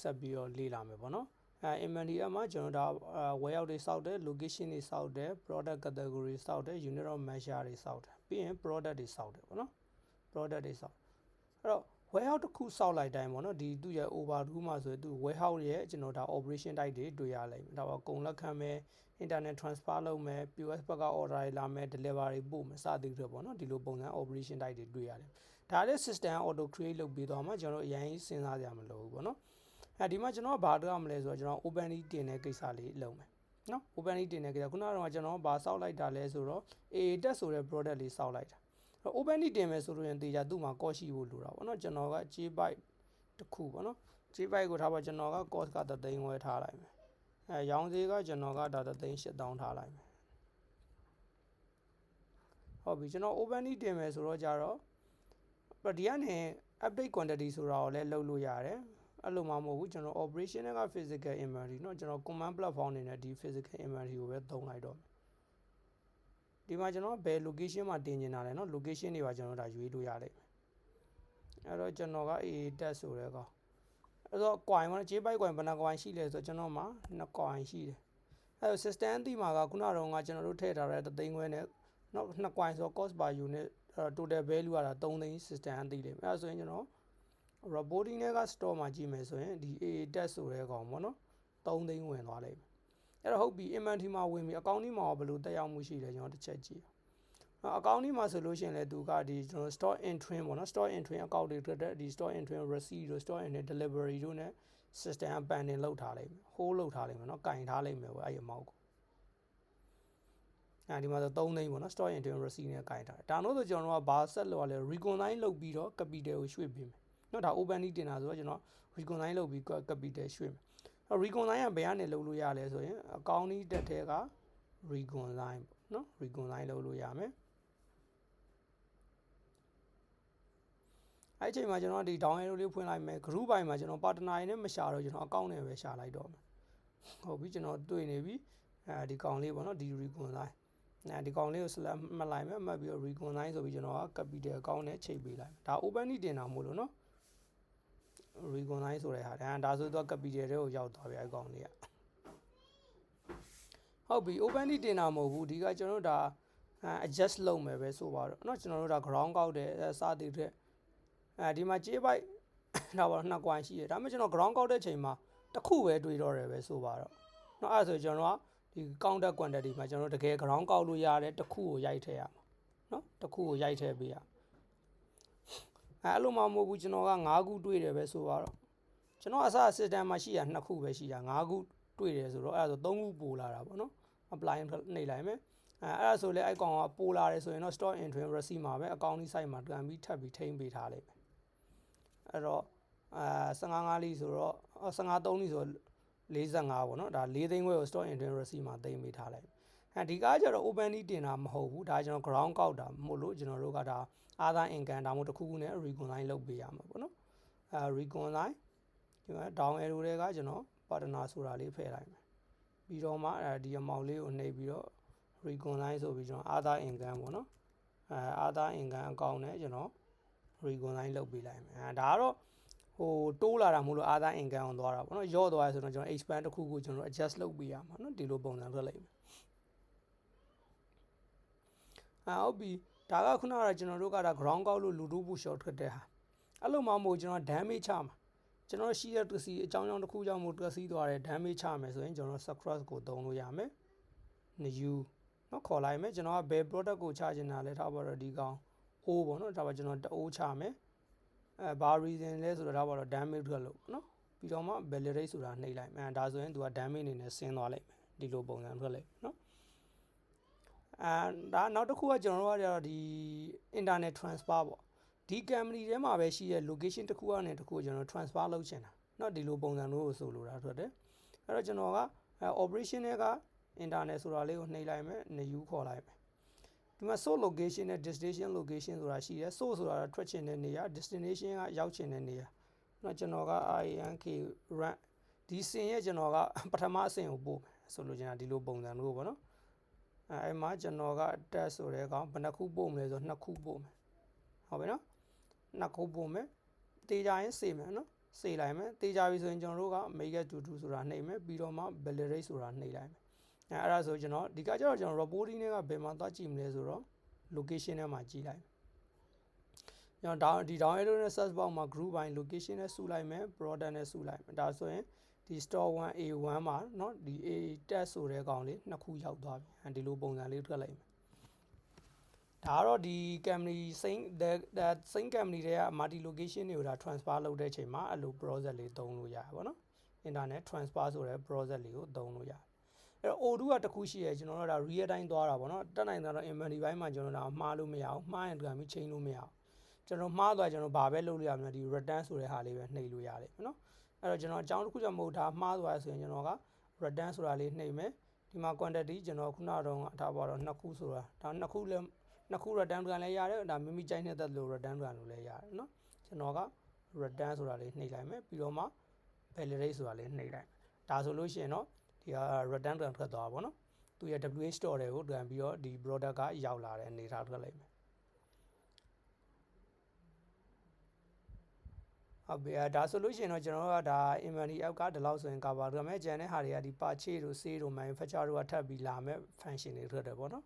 ဆက်ပြီးတော့လေ့လာမယ်ပေါ့နော်inventory မှာကျွန်တော်ဒါ warehouse တွေစောက်တယ် location တွေစောက်တယ် product category စောက်တယ် unit of measure တွေစောက်တယ်ပြီးရင် product တွေစောက်တယ်ပေါ့နော် product တွေစောက်အဲ့တော့ warehouse တစ်ခုစောက်လိုက်တိုင်းပေါ့နော်ဒီသူ့ရဲ့ overview မှာဆိုရင်သူ warehouse ရဲ့ကျွန်တော်ဒါ operation type တွေတွေ့ရလိမ့်မယ်ဒါပါကုန်လက်ခံမယ် internet transfer လုပ်မယ် POS ဘက်က order တွေလာမယ် delivery ပို့မယ်စသည်တွေပေါ့နော်ဒီလိုပုံစံ operation type တွေတွေ့ရတယ်ဒါလည်း system auto create လုပ်ပြီးတော့မှကျွန်တော်အရင်စဉ်းစားကြမလို့ဘူးပေါ့နော်ဒီမှာကျွန်တော်ဘာတွေ့ရမလဲဆိုတော့ကျွန်တော် openly တင်တဲ့ကိစ္စလေးလုပ်မယ်နော် openly တင်တဲ့ကိစ္စခုနကတော့ကျွန်တော်ဘာစောက်လိုက်တာလဲဆိုတော့ ATEX ဆိုတဲ့ product လေးစောက်လိုက်တာ openly တင်မယ်ဆိုလို့ရင်တေချာသူ့မှာ cost ရှိဖို့လိုတာပေါ့နော်ကျွန်တော်က JByte တစ်ခုပေါ့နော် JByte ကိုထားပါကျွန်တော်က cost က3သိန်းဝယ်ထားလိုက်မယ်ရောင်းဈေးကကျွန်တော်ကဒါ3သိန်း8000ထားလိုက်မယ်ဟုတ်ပြီကျွန်တော် openly တင်မယ်ဆိုတော့ကြတော့ဒီကနေ update quantity ဆိုတာကိုလည်းလုပ်လို့ရတယ်အဲ့လိုမှမဟုတ်ဘူးကျွန်တော် operation က physical inventory เนาะကျွန်တော် command platform အနေနဲ့ဒီ physical inventory ကိုပဲသုံးလိုက်တော့မယ်ဒီမှာကျွန်တော်ဘယ် location မှာတင်နေတာလဲเนาะ location တွေပါကျွန်တော်ဒါရွေးလို့ရလိမ့်မယ်အဲ့တော့ကျွန်တော်က ATEX ဆိုတဲ့ကောင်အဲ့တော့ coin မှာ JByte coin ဘယ်နှ coin ရှိလဲဆိုတော့ကျွန်တော်မှာ2 coin ရှိတယ်အဲ့တော့ system အသီးမှာကခုနကတော့ကကျွန်တော်တို့ထည့်ထားတဲ့3သိန်းခွဲနဲ့เนาะ2 coin ဆိုတော့ cost per unit total value က3သိန်း system အသီးတယ်အဲ့ဒါဆိုရင်ကျွန်တော်reporting တွေက store မှာကြည့်မယ်ဆိုရင်ဒီ ATEX ဆိုတဲ့ကောင်ပေါ့နော်3သိန်းဝင်သွားလိမ့်မယ်အဲ့တော့ဟုတ်ပြီ inventory မှာဝင်ပြီအကောင့်ဒီမှာဘယ်လိုတက်ရောက်မှုရှိလဲကျွန်တော်တစ်ချက်ကြည့်အကောင့်ဒီမှာဆိုလို့ရှိရင်လည်းသူကဒီကျွန်တော် store entry ပေါ့နော် store entry အကောင့်တွေထွက်တဲ့ဒီ store entry receipt တို့ store entry delivery တို့ ਨੇ system abandon လုပ်ထားလိမ့်မယ် hold လုပ်ထားလိမ့်မယ်เนาะကင်ထားလိမ့်မယ်ပေါ့အဲ့ဒီ amount ကိုဒီမှာဆို3သိန်းပေါ့နော် store entry receipt နဲ့ကင်ထားတယ်ဒါလို့ဆိုကျွန်တော်တို့ကဘာဆက်လို့ရလဲ reconcile လုပ်ပြီးတော့ capital ကိုရွှေ့ပေးမယ်နော်ဒါ openly တင်တာဆိုတော့ကျွန်တော် reconcile လုပ်ပြီး capital ရွှေ့မယ်reconcile ကဘယ်ကနေလုပ်လို့ရလဲဆိုရင်အကောင့်ဒီတက်ထဲက reconcile ပေါ့နော် reconcile လုပ်လို့ရမယ်အဲ့ချိန်မှာကျွန်တော်ဒီ down arrow လေးဖွင့်လိုက်မယ် group ဘိုင်းမှာကျွန်တော် partner နဲ့မရှာတော့ကျွန်တော်အကောင့်နဲ့ပဲရှာလိုက်တော့မယ်ဟုတ်ပြီကျွန်တော်တွေ့နေပြီဒီကောင်လေးပေါ့နော်ဒီ reconcileဒီကောင်လေးကို select မှတ်လိုက်မယ်မှတ်ပြီးတော့ reconcile ဆိုပြီးကျွန်တော်က capital account နဲ့ချိန်ပေးလိုက်ဒါ openly တင်တာမို့လို့နော် reconcile ဆိုတဲ့ဟာဒါဆိုတော့ capital တွေကိုရောက်သွားပြီအကောင်လေးကဟုတ်ပြီ openly တင်တာမဟုတ်ဘူးဒီကကျွန်တော်တို့ဒါ adjust လုပ်မယ်ပဲဆိုပါတော့เนาะကျွန်တော်တို့ဒါ ground ကောက်တယ်စသည်တဲ့ဒီမှာ JByte ဒါပါ2 coin ရှိတယ်ဒါပေမဲ့ကျွန်တော် ground ကောက်တဲ့ချိန်မှာတစ်ခုပဲတွေ့တော့တယ်ပဲဆိုပါတော့เนาะအဲ့ဒါဆိုကျွန်တော်ကဒီ counter quantity မှာကျွန်တော်တကယ် ground ကောက်လို့ရတယ်တစ်ခုကိုရိုက်ထည့်ရမှာเนาะတစ်ခုကိုရိုက်ထည့်ပေးရအဲ့လိုမှမဟုတ်ဘူးကျွန်တော်က5ခုတွေ့တယ်ပဲဆိုပါတော့ကျွန်တော်အစ system မှာရှိရ2ခုပဲရှိတာ5ခုတွေ့တယ်ဆိုတော့အဲ့ဒါဆို3ခုပိုလာတာပေါ့နော် apply နှိပ်လိုက်မယ်အဲ့ဒါဆိုလေအဲ့ကောင်ကပိုလာတယ်ဆိုရင်တော့ store entry receipt မှာပဲအကောင့်ဒီ site မှာတွန်ပြီးထပ်ပြီးထိန်းပေးထားလိုက်မယ်အဲ့တော့15လေးဆိုတော့15 3လေးဆို45ပေါ့နော်ဒါ4သိန်းခွဲကို store entry receipt မှာသိမ်းပေးထားလိုက်ဒီကားကျတော့ openly တင်တာမဟုတ်ဘူးဒါကျွန်တော် ground ကောက်တာမဟုတ်လို့ကျွန်တော်တို့ကဒါ other income ဒါမှမဟုတ်တစ်ခုခုနဲ့ reconcile လုပ်ပေးရမှာပေါ့နော်reconcile ဒီမှာ down arrow တွေကကျွန်တော် partner ဆိုတာလေးဖယ်လိုက်မယ်ပြီးတော့မှဒီ amount လေးကိုနှိပ်ပြီးတော့ reconcile ဆိုပြီးကျွန်တော် other income ပေါ့နော်other income account နဲ့ကျွန်တော် reconcile လုပ်ပေးလိုက်မယ်ဒါကတော့ဟိုတိုးလာတာမဟုတ်လို့ other income ကိုသွားတာပေါ့နော်ရော့သွားရဆိုတော့ကျွန်တော် expand တစ်ခုကိုကျွန်တော် adjust လုပ်ပေးရမှာနော်ဒီလိုပုံစံထွက်လိုက်မယ်ဟုတ်ပြီဒါကခုနကကျွန်တော်တို့ကဒါ ground ကောက်လို့လူတို့ဘူး short ထွက်တဲ့ဟာအဲ့လိုမှမဟုတ်ကျွန်တော် damage ချမှာကျွန်တော်ရှိတဲ့တစီအကြောင်းတစ်ခုကြောင့်မို့တစီသွားတယ် damage ချမယ်ဆိုရင်ကျွန်တော် subcross ကိုသုံးလို့ရမယ် new เนาะခေါ်လိုက်မယ်ကျွန်တော်ကဘယ် product ကိုချချင်တာလဲထားပါတော့ဒီကောင် O ပေါ့เนาะဒါပါကျွန်တော်တအိုးချမယ်ဘာ reason လဲဆိုတော့ဒါပါတော့ damage ထွက်လို့เนาะပြီးတော့မှ validate ဆိုတာနှိပ်လိုက်မယ်ဒါဆိုရင်သူက damage အနေနဲ့ဆင်းသွားလိုက်မယ်ဒီလိုပုံစံထွက်လိုက်เนาะဒါနောက်တစ်ခုကကျွန်တော်တို့ကတော့ဒီ internet transfer ပေါ့ဒီ company ထဲမှာပဲရှိတဲ့ location တစ်ခုကနေတစ်ခုကိုကျွန်တော် transfer လုပ်ချင်တာเนาะဒီလိုပုံစံမျိုးကိုဆိုလိုတာထွက်တယ်အဲ့တော့ကျွန်တော်က operation တွေက internet ဆိုတာလေးကိုနှိပ်လိုက်မယ် new ခေါ်လိုက်မယ်ဒီမှာ source location နဲ့ destination location ဆိုတာရှိတယ် source ဆိုတာထွက်ချင်တဲ့နေရာ destination ကရောက်ချင်တဲ့နေရာเนาะကျွန်တော်က INK run ဒီစင်ရဲ့ကျွန်တော်ကပထမအဆင့်ကိုပို့မယ်ဆိုလိုချင်တာဒီလိုပုံစံမျိုးပေါ့နော်အဲ့မှာကျွန်တော်က test ဆိုတဲ့ကောင်ဘယ်နှခုပို့မလဲဆို2ခုပို့မယ်ဟုတ်ပြီနော်2ခုပို့မယ်တေးကြရင်စေမယ်နော် စေးလိုက်မယ်တေးကြပြီဆိုရင်ကျွန်တော်တို့က make to do ဆိုတာနှိပ်မယ်ပြီးတော့မှ validate ဆိုတာနှိပ်လိုက်မယ်အဲ့ဒါဆိုကျွန်တော်ဒီကကျတော့ကျွန်တော် reporting တွေကဘယ်မှာသွားကြည့်မလဲဆိုတော့ location ထဲမှာကြည့်လိုက်ကျွန်တော်ဒီ down arrow နဲ့ search box မှာ group by location နဲ့စုလိုက်မယ် product နဲ့စုလိုက်မယ်ဒါဆိုရင်ဒီ store 1 A1 မှာเนาะဒီ A test ဆိုတဲ့ကောင်လေးနှစ်ခုရောက်သွားပြီဒီလိုပုံစံလေးထွက်လိုက်မယ်ဒါကတော့ဒီ company same company တွေက multi location တွေကိုဒါ transfer လုပ်တဲ့အချိန်မှာအဲ့လို process လေးသုံးလို့ရတယ်ဗောနော် internet transfer ဆိုတဲ့ process လေးကိုသုံးလို့ရတယ်အဲ့တော့ O2 ကတစ်ခုရှိရဲကျွန်တော်တို့ဒါ real time သွားတာဗောနော်တက်နိုင်တာတော့ inventory ဘိုင်းမှာကျွန်တော်တို့မှားလို့မရဘူးမှားရင်ပြန်ပြီးချိန်လို့မရဘူးကျွန်တော်မှားသွားကျွန်တော်ဘာပဲလုပ်လို့ရမလဲဒီ return ဆိုတဲ့ဟာလေးပဲနှိပ်လို့ရတယ်နော်အဲ့တော့ကျွန်တော်အကြောင်းတစ်ခုကြောင့်မဟုတ်ဒါမှားသွားဆိုရင်ကျွန်တော်က return ဆိုတာလေးနှိပ်မယ်ဒီမှာ quantity ကျွန်တော်ခုနကတော့ထားပါတော့နှစ်ခုဆိုတာဒါနှစ်ခုလည်းနှစ်ခု return ပြန်လဲရတယ်ဒါမိမိကြိုက်နေတဲ့လို့ return ပြန်လို့လဲရတယ်နော်ကျွန်တော်က return ဆိုတာလေးနှိပ်လိုက်မယ်ပြီးတော့မှ validate ဆိုတာလေးနှိပ်လိုက်ဒါဆိုလို့ရှိရင်တော့ဒီက return ပြန်ထွက်သွားပါဘောနော်သူရဲ့ WH store တွေကိုပြန်ပြီးတော့ဒီ product ကရောက်လာတဲ့အနေထားထွက်လိုက်မယ်ဟုတ်ပြီဒါဆိုလို့ရှိရင်တော့ကျွန်တော်တို့ကဒါ inventory app ကဒီလောက်ဆိုရင် cover ရမယ်ကျန်တဲ့ဟာတွေကဒီ purchase တို့ sale တို့ manufacture တို့ကထပ်ပြီးလာမယ် function တွေထွက်တယ်ပေါ့နော်